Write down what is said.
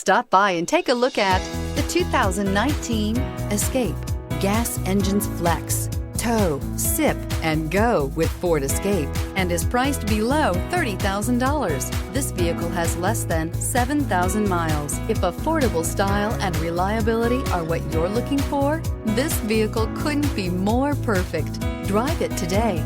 Stop by and take a look at the 2019 Escape. Gas engines flex, tow, sip, and go with Ford Escape and is priced below $30,000. This vehicle has less than 7,000 miles. If affordable style and reliability are what you're looking for, this vehicle couldn't be more perfect. Drive it today.